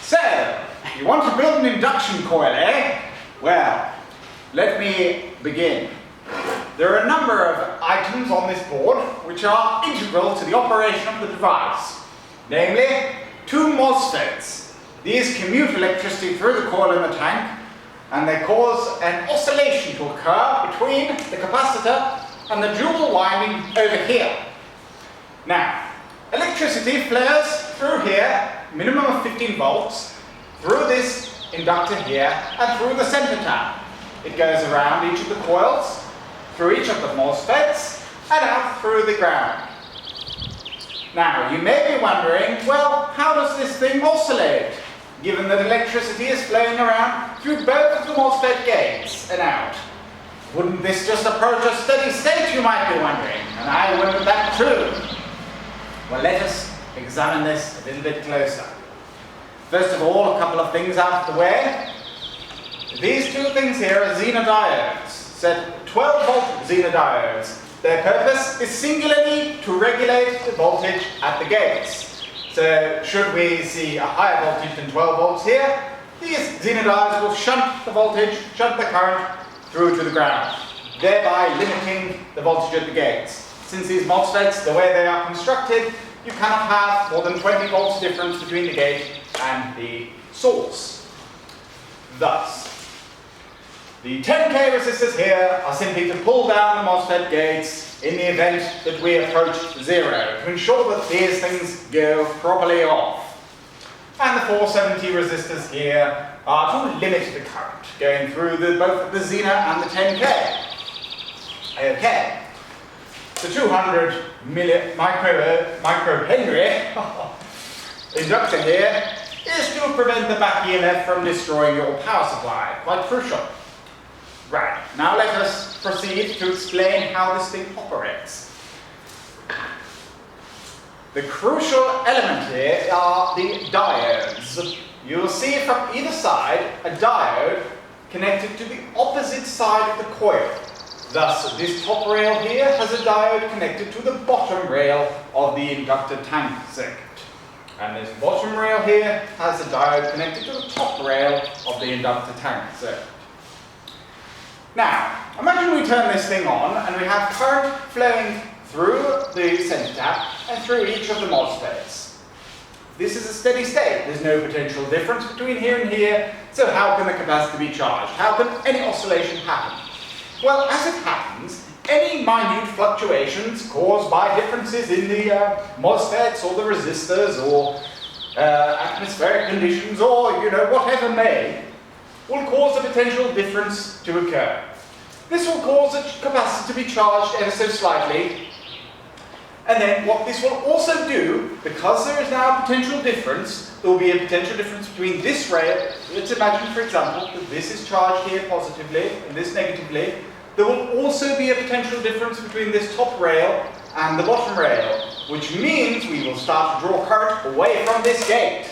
So, you want to build an induction coil, eh? Well, let me begin. There are a number of items on this board which are integral to the operation of the device. Namely, two MOSFETs. These commute electricity through the coil in the tank, and they cause an oscillation to occur between the capacitor and the dual winding over here. Now, electricity flows through here, minimum of 15 volts, through this inductor here, and through the center tap. It goes around each of the coils, through each of the MOSFETs, and out through the ground. Now, you may be wondering, well, how does this thing oscillate, given that electricity is flowing around through both of the MOSFET gates and out? Wouldn't this just approach a steady state, you might be wondering? And I wouldn't that too. Well, let us examine this a little bit closer. First of all, a couple of things out of the way. These two things here are xenodiodes, set 12-volt xenodiodes. Their purpose is singularly to regulate the voltage at the gates. So, should we see a higher voltage than 12 volts here, these xenodiodes will shunt the voltage, shunt the current through to the ground, thereby limiting the voltage at the gates. Since these MOSFETs, the way they are constructed, you cannot have more than 20 volts difference between the gate and the source. Thus, the 10K resistors here are simply to pull down the MOSFET gates in the event that we approach zero, to ensure that these things go properly off. And the 470 resistors here are to limit the current going through both the Xena and the 10K. Okay. The 200 microhenry inductor here is to prevent the back EMF from destroying your power supply. Quite crucial. Right, now let us proceed to explain how this thing operates. The crucial element here are the diodes. You'll see from either side a diode connected to the opposite side of the coil. Thus, this top rail here has a diode connected to the bottom rail of the inductor tank circuit. And this bottom rail here has a diode connected to the top rail of the inductor tank circuit. Now, imagine we turn this thing on and we have current flowing through the center tap and through each of the MOSFETs. This is a steady state. There's no potential difference between here and here, so how can the capacitor be charged? How can any oscillation happen? Well, as it happens, any minute fluctuations caused by differences in the MOSFETs or the resistors or atmospheric conditions or, whatever may, will cause a potential difference to occur. This will cause the capacitor to be charged ever so slightly. And then what this will also do, because there is now a potential difference, there will be a potential difference between this rail. Let's imagine, for example, that this is charged here positively and this negatively. There will also be a potential difference between this top rail and the bottom rail, which means we will start to draw current away from this gate.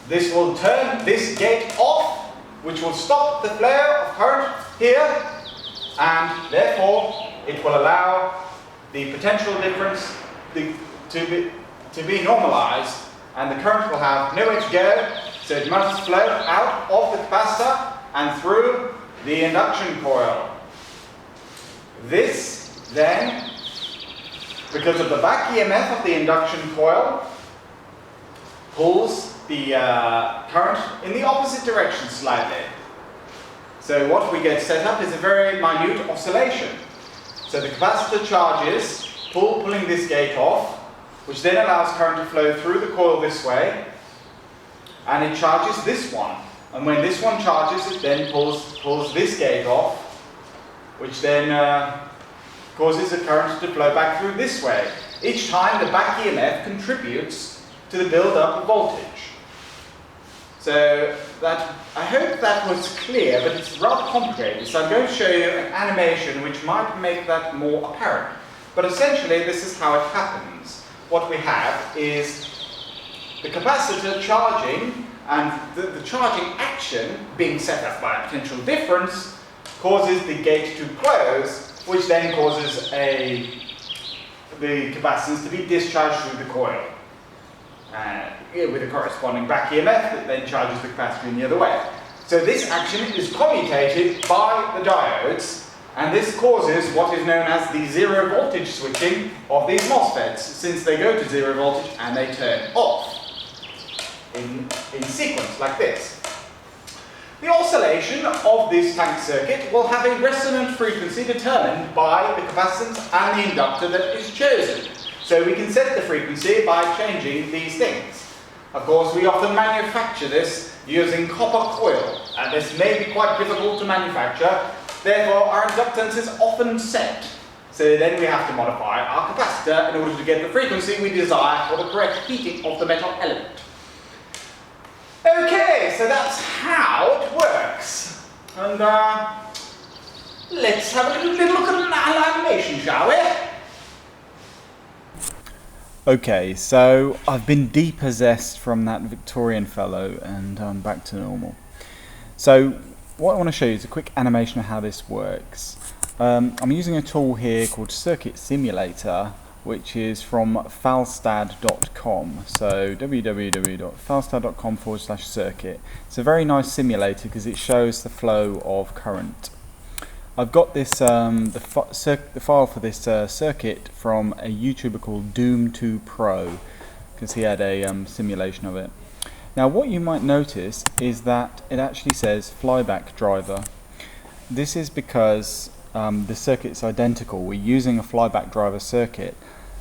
This will turn this gate off, which will stop the flow of current here, and therefore it will allow the potential difference to be normalized, and the current will have nowhere to go, so it must flow out of the capacitor and through the induction coil. This then, because of the back EMF of the induction coil, pulls the current in the opposite direction slightly. So what we get set up is a very minute oscillation. So the capacitor charges, pulling this gate off, which then allows current to flow through the coil this way, and it charges this one. And when this one charges, it then pulls this gate off, which then causes the current to flow back through this way. Each time the back EMF contributes to the build-up of voltage. So I hope that was clear, but it's rather complicated. So I'm going to show you an animation which might make that more apparent. But essentially, this is how it happens. What we have is the capacitor charging, and the charging action being set up by a potential difference causes the gate to close, which then causes the capacitance to be discharged through the coil. with a corresponding back EMF that then charges the capacitor in the other way. So this action is commutated by the diodes, and this causes what is known as the zero voltage switching of these MOSFETs, since they go to zero voltage and they turn off in sequence like this. The oscillation of this tank circuit will have a resonant frequency determined by the capacitance and the inductor that is chosen. So we can set the frequency by changing these things. Of course, we often manufacture this using copper coil, and this may be quite difficult to manufacture. Therefore, our inductance is often set. So then we have to modify our capacitor in order to get the frequency we desire for the correct heating of the metal element. Okay, so that's how it works. And let's have a little look at an animation, shall we? Okay, so I've been depossessed from that Victorian fellow and I'm back to normal. So what I want to show you is a quick animation of how this works. I'm using a tool here called Circuit Simulator, which is from falstad.com. So www.falstad.com/circuit. It's a very nice simulator because it shows the flow of current. I've got this the file for this circuit from a YouTuber called Doom2 Pro, because he had a simulation of it. Now what you might notice is that it actually says flyback driver. This is because the circuit's identical. We're using a flyback driver circuit,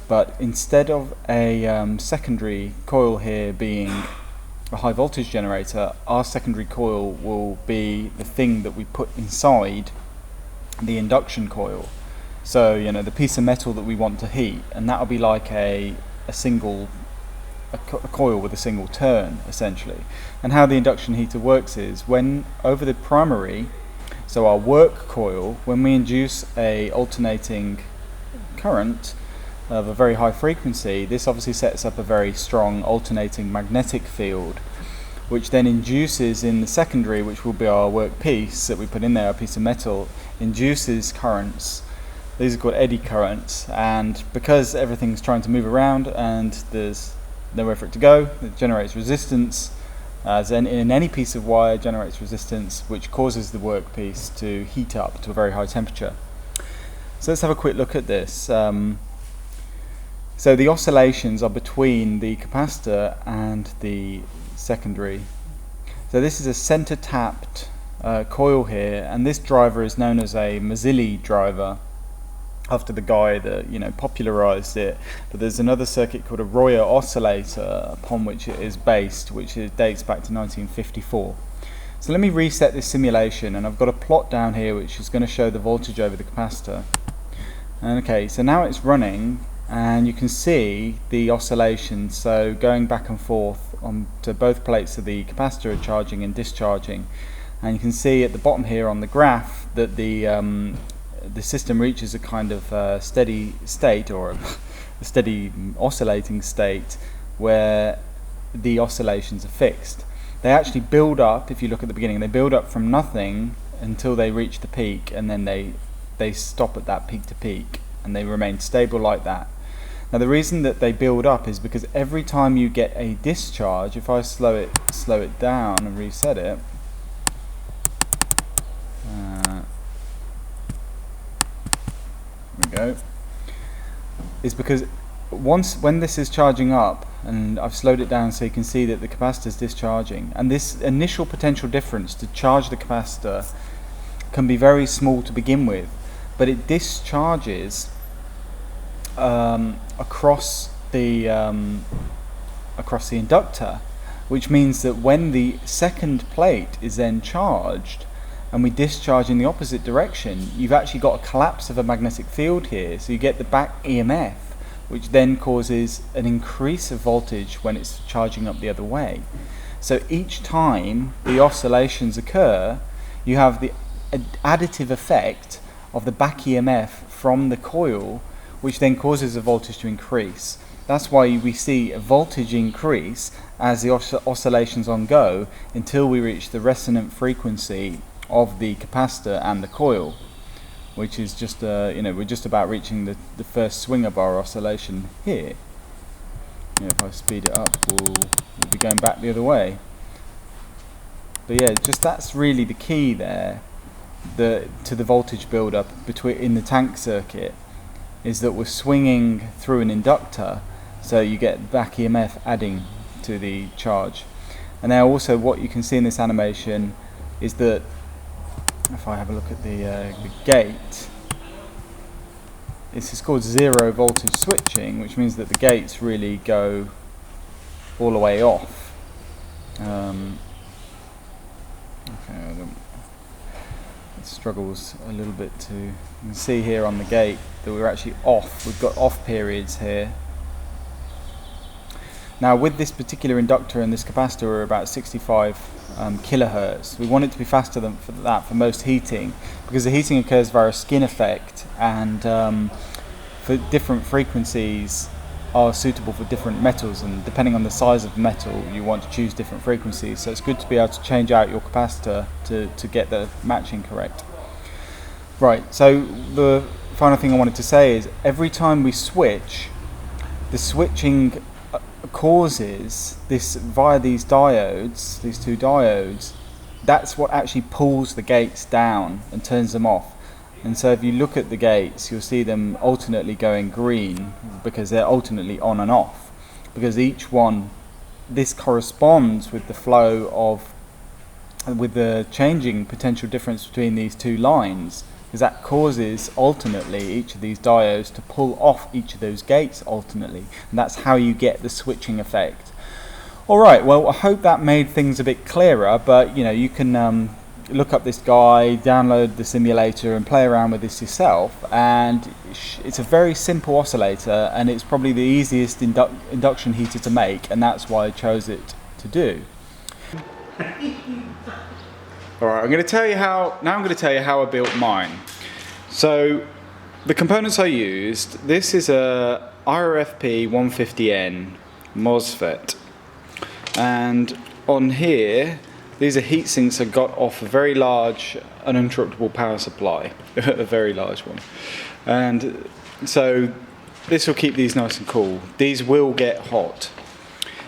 but instead of a secondary coil here being a high voltage generator, our secondary coil will be the thing that we put inside the induction coil. So, you know, the piece of metal that we want to heat, and that'll be like a coil with a single turn, essentially. And how the induction heater works is, when over the primary, so our work coil, when we induce a alternating current of a very high frequency, this obviously sets up a very strong alternating magnetic field, which then induces in the secondary, which will be our workpiece that we put in there, a piece of metal, induces currents. These are called eddy currents, and because everything's trying to move around and there's nowhere for it to go, it generates resistance, as in any piece of wire generates resistance, which causes the workpiece to heat up to a very high temperature. So let's have a quick look at this. So the oscillations are between the capacitor and the secondary. So this is a center tapped coil here, and this driver is known as a Mazzilli driver, after the guy that popularized it. But there's another circuit called a Royer oscillator upon which it is based, which dates back to 1954. So let me reset this simulation, and I've got a plot down here which is going to show the voltage over the capacitor. And okay, so now it's running, and you can see the oscillation, so going back and forth to both plates of the capacitor are charging and discharging. And you can see at the bottom here on the graph that the system reaches a kind of steady state, or a steady oscillating state, where the oscillations are fixed. They actually build up, if you look at the beginning, they build up from nothing until they reach the peak, and then they stop at that peak to peak, and they remain stable like that. Now the reason that they build up is because every time you get a discharge, if I slow it down and reset it, there we go, is because when this is charging up, and I've slowed it down so you can see that the capacitor is discharging, and this initial potential difference to charge the capacitor can be very small to begin with, but it discharges across the inductor, which means that when the second plate is then charged and we discharge in the opposite direction, you've actually got a collapse of a magnetic field here, so you get the back EMF, which then causes an increase of voltage when it's charging up the other way. So each time the oscillations occur, you have the additive effect of the back EMF from the coil, which then causes the voltage to increase. That's why we see a voltage increase as the oscillations on go until we reach the resonant frequency of the capacitor and the coil, which is just we're just about reaching the first swing of our oscillation here. if I speed it up, we'll be going back the other way. But yeah, just that's really the key there, to the voltage build-up in the tank circuit, is that we're swinging through an inductor, so you get back EMF adding to the charge. And now also what you can see in this animation is that if I have a look at the gate, this is called zero voltage switching, which means that the gates really go all the way off. Okay, it struggles a little bit to. You can see here on the gate that we're actually off. We've got off periods here. Now, with this particular inductor and this capacitor, we're about 65 kilohertz. We want it to be faster than that for most heating, because the heating occurs via a skin effect, and for different frequencies are suitable for different metals, and depending on the size of metal you want to choose different frequencies, so it's good to be able to change out your capacitor to get the matching correct. Right, so the final thing I wanted to say is every time we switch, the switching causes this via these diodes, these two diodes, that's what actually pulls the gates down and turns them off. And so if you look at the gates, you'll see them alternately going green because they're alternately on and off, because each one, this corresponds with the flow of, with the changing potential difference between these two lines, because that causes alternately each of these diodes to pull off each of those gates alternately, and that's how you get the switching effect. Alright, well, I hope that made things a bit clearer, but you know, you can look up this guide, download the simulator and play around with this yourself, and it's a very simple oscillator, and it's probably the easiest induction heater to make, and that's why I chose it to do. Alright, I'm going to tell you how I built mine. So the components I used, this is a IRFP 150N MOSFET, and on here these are heat sinks I got off a very large uninterruptible power supply, a very large one, and so this will keep these nice and cool. These will get hot.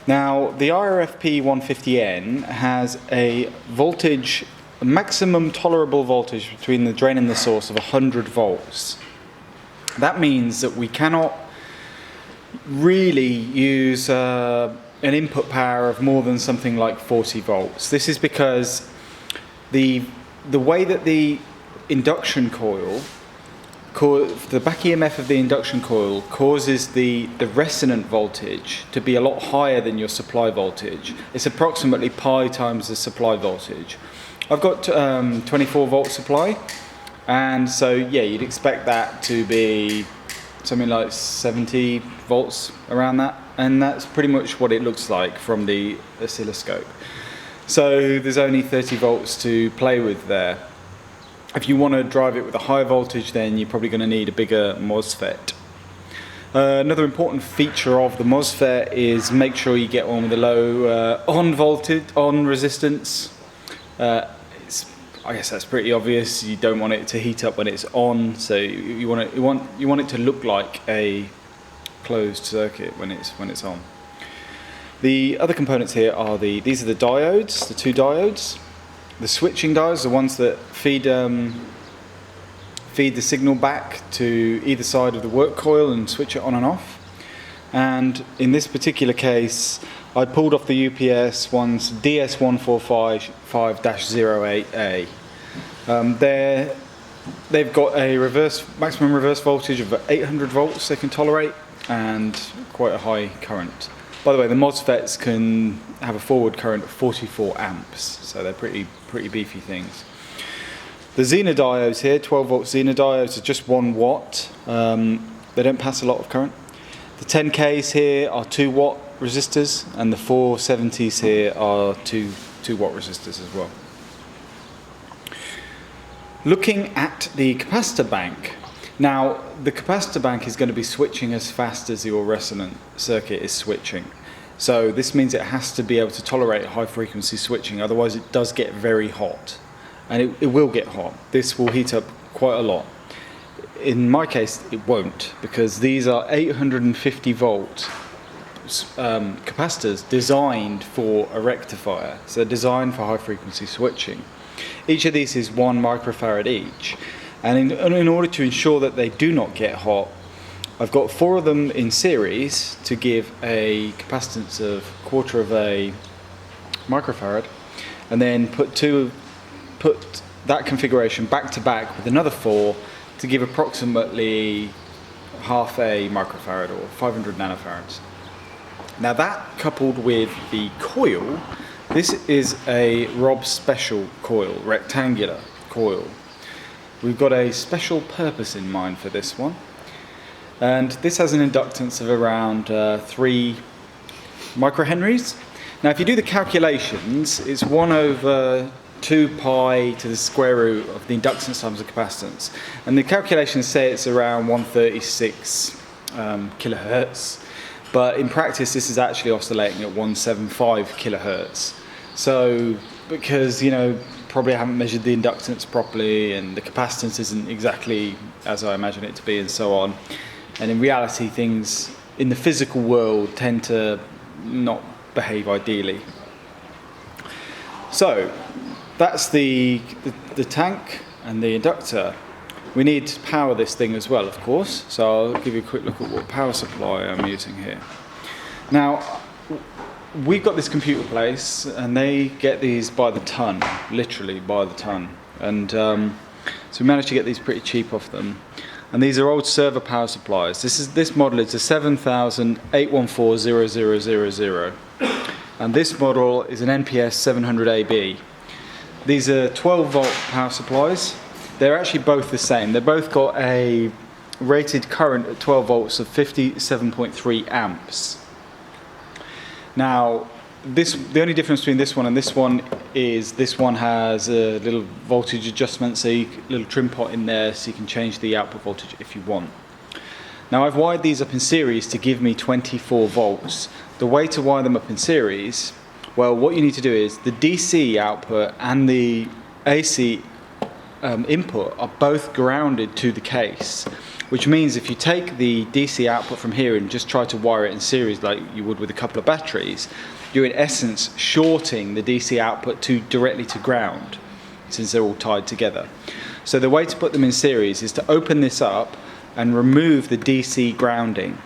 Now the IRFP 150N has a voltage, a maximum tolerable voltage between the drain and the source of 100 volts. That means that we cannot really use an input power of more than something like 40 volts. This is because the way that the induction coil, the back EMF of the induction coil causes the resonant voltage to be a lot higher than your supply voltage. It's approximately pi times the supply voltage. I've got 24 volt supply, and so yeah, you'd expect that to be something like 70 volts around that, and that's pretty much what it looks like from the oscilloscope. So there's only 30 volts to play with there. If you want to drive it with a high voltage, then you're probably going to need a bigger MOSFET. Another important feature of the MOSFET is make sure you get one with a low on resistance. I guess that's pretty obvious. You don't want it to heat up when it's on, so you want it to look like a closed circuit when it's on. The other components here are these are the diodes, the two diodes. The switching diodes, the ones that feed the signal back to either side of the work coil and switch it on and off. And in this particular case, I pulled off the UPS one's DS145-08A. They've got a maximum reverse voltage of 800 volts they can tolerate, and quite a high current. By the way, the MOSFETs can have a forward current of 44 amps, so they're pretty beefy things. The Zener diodes here, 12 volt Zener diodes, are just 1 watt. They don't pass a lot of current. The 10Ks here are 2 watt resistors, and the 470s here are 2 watt resistors as well. Looking at the capacitor bank, now the capacitor bank is going to be switching as fast as your resonant circuit is switching. So this means it has to be able to tolerate high frequency switching, otherwise it does get very hot. And it will get hot. This will heat up quite a lot. In my case, it won't, because these are 850 volt capacitors designed for a rectifier, so they're designed for high frequency switching. Each of these is 1 microfarad each, and in order to ensure that they do not get hot, I've got 4 of them in series to give a capacitance of 1/4 of a microfarad, and then put that configuration back to back with another 4 to give approximately half a microfarad, or 500 nanofarads. Now that, coupled with the coil, this is a Rob Special coil, rectangular coil. We've got a special purpose in mind for this one, and this has an inductance of around 3 microhenries. Now if you do the calculations, it's 1/2 pi to the square root of the inductance times the capacitance, and the calculations say it's around 136 kilohertz, but in practice this is actually oscillating at 175 kilohertz. So because probably I haven't measured the inductance properly, and the capacitance isn't exactly as I imagine it to be, and so on, and in reality things in the physical world tend to not behave ideally. So that's the tank and the inductor. We need to power this thing as well, of course, so I'll give you a quick look at what power supply I'm using here. Now we've got this computer place, and they get these by the ton, literally by the ton, and so we managed to get these pretty cheap off them. And these are old server power supplies. This model is a 7000-814-0000, and this model is an NPS 700AB. These are 12 volt power supplies. They're actually both the same. They've both got a rated current at 12 volts of 57.3 amps. Now, the only difference between this one and this one is this one has a little voltage adjustment, so a little trim pot in there, so you can change the output voltage if you want. Now I've wired these up in series to give me 24 volts. The way to wire them up in series, well, what you need to do is the DC output and the AC input are both grounded to the case, which means if you take the DC output from here and just try to wire it in series like you would with a couple of batteries, you're in essence shorting the DC output directly to ground, since they're all tied together. So the way to put them in series is to open this up and remove the DC grounding,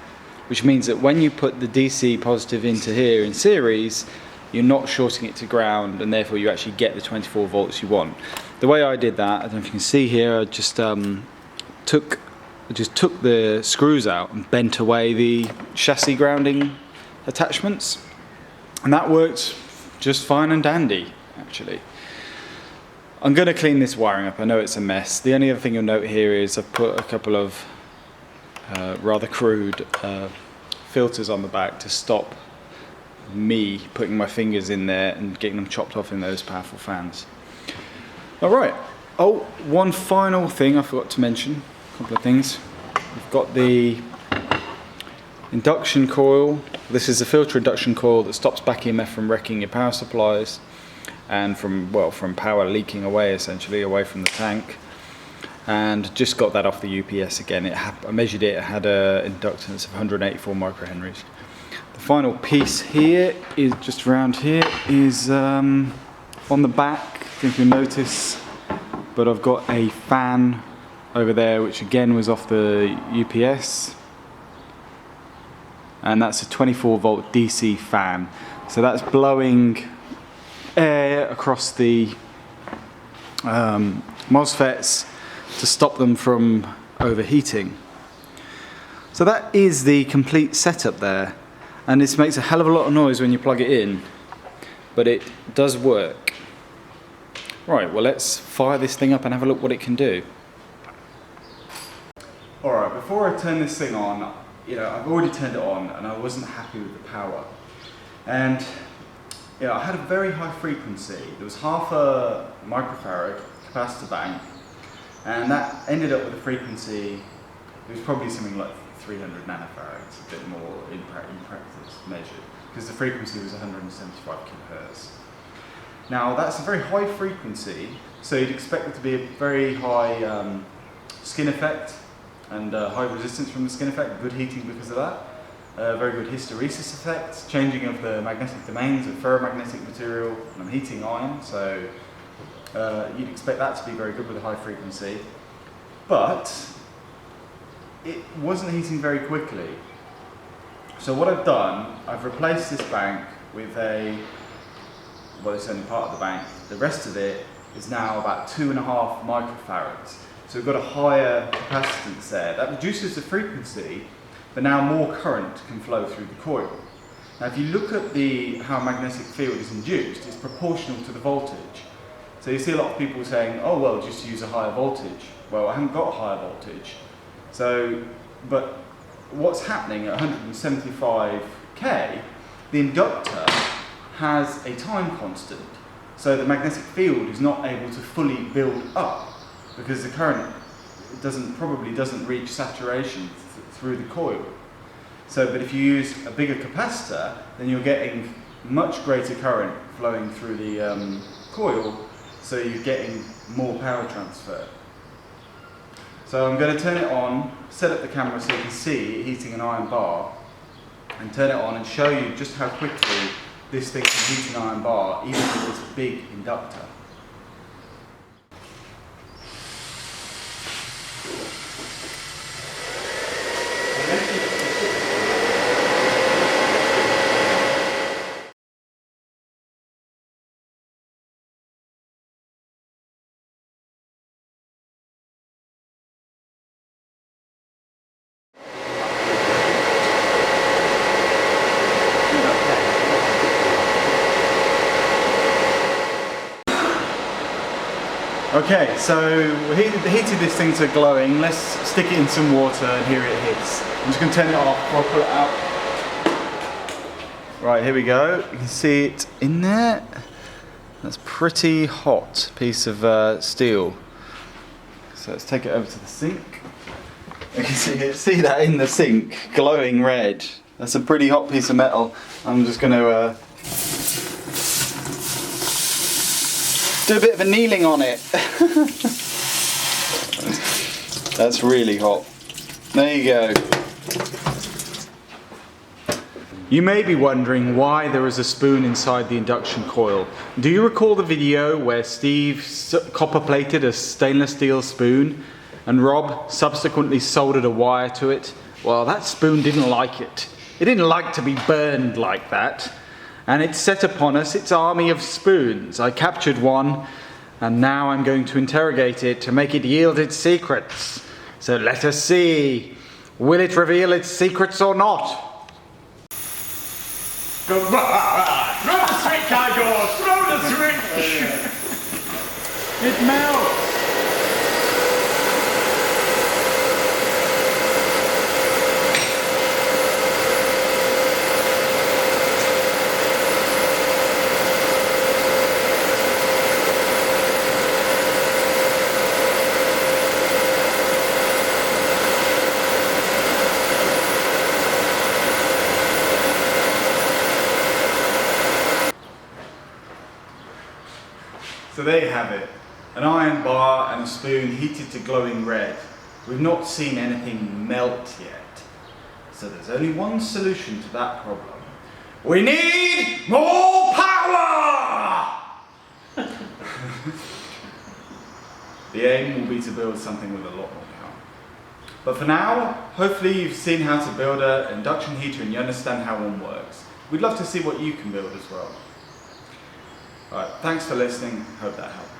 which means that when you put the DC positive into here in series, you're not shorting it to ground, and therefore you actually get the 24 volts you want. The way I did that, I don't know if you can see here, I just took the screws out and bent away the chassis grounding attachments, and that worked just fine and dandy, actually. I'm going to clean this wiring up. I know it's a mess. The only other thing you'll note here is I've put a couple of rather crude filters on the back to stop me putting my fingers in there and getting them chopped off in those powerful fans. Alright, oh, one final thing I forgot to mention, a couple of things. We've got the induction coil. This is a filter induction coil that stops back EMF from wrecking your power supplies and from power leaking away, essentially, away from the tank. And just got that off the UPS again. I measured it, it had an inductance of 184 microhenries. The final piece here is just around here, is on the back, I think you'll notice, but I've got a fan over there which again was off the UPS, and that's a 24 volt DC fan, so that's blowing air across the MOSFETs to stop them from overheating. So that is the complete setup there, and this makes a hell of a lot of noise when you plug it in, but it does work. Right, well, let's fire this thing up and have a look what it can do. Alright, before I turn this thing on, I've already turned it on and I wasn't happy with the power. And I had a very high frequency. There was half a microfarad capacitor bank, and that ended up with a frequency, it was probably something like 300 nanofarads, a bit more in practice measured, because the frequency was 175 kilohertz. Now that's a very high frequency, so you'd expect it to be a very high skin effect and high resistance from the skin effect, good heating because of that. very good hysteresis effects, changing of the magnetic domains of ferromagnetic material, and I'm heating iron, so you'd expect that to be very good with a high frequency. But it wasn't heating very quickly. So what I've done, I've replaced this bank with well, it's only part of the bank. The rest of it is now about 2.5 microfarads. So we've got a higher capacitance there. That reduces the frequency, but now more current can flow through the coil. Now if you look at how a magnetic field is induced, it's proportional to the voltage. So you see a lot of people saying, oh well, just use a higher voltage. Well, I haven't got a higher voltage. But what's happening at 175k, the inductor has a time constant. So the magnetic field is not able to fully build up because the current probably doesn't reach saturation through the coil. But if you use a bigger capacitor, then you're getting much greater current flowing through the coil, so you're getting more power transfer. So I'm going to turn it on, set up the camera so you can see it heating an iron bar, and turn it on and show you just how quickly this thing can heat an iron bar, even with this big inductor. Okay, so we heated this thing to glowing. Let's stick it in some water and here it hits. I'm just going to turn it off before I pull it out. Right, here we go. You can see it in there. That's a pretty hot piece of steel. So let's take it over to the sink. You can see that in the sink, glowing red. That's a pretty hot piece of metal. I'm just going to do a bit of a kneeling on it. That's really hot. There you go. You may be wondering why there is a spoon inside the induction coil. Do you recall the video where Steve copper plated a stainless steel spoon and Rob subsequently soldered a wire to it? Well, that spoon didn't like it. It didn't like to be burned like that. And it set upon us its army of spoons. I captured one, and now I'm going to interrogate it to make it yield its secrets. So let us see. Will it reveal its secrets or not? Throw the switch, Igor! Throw the switch! It melts! So there you have it, an iron bar and a spoon heated to glowing red. We've not seen anything melt yet. So there's only one solution to that problem. We need more power! The aim will be to build something with a lot more power. But for now, hopefully you've seen how to build an induction heater and you understand how one works. We'd love to see what you can build as well. Alright, thanks for listening. Hope that helped.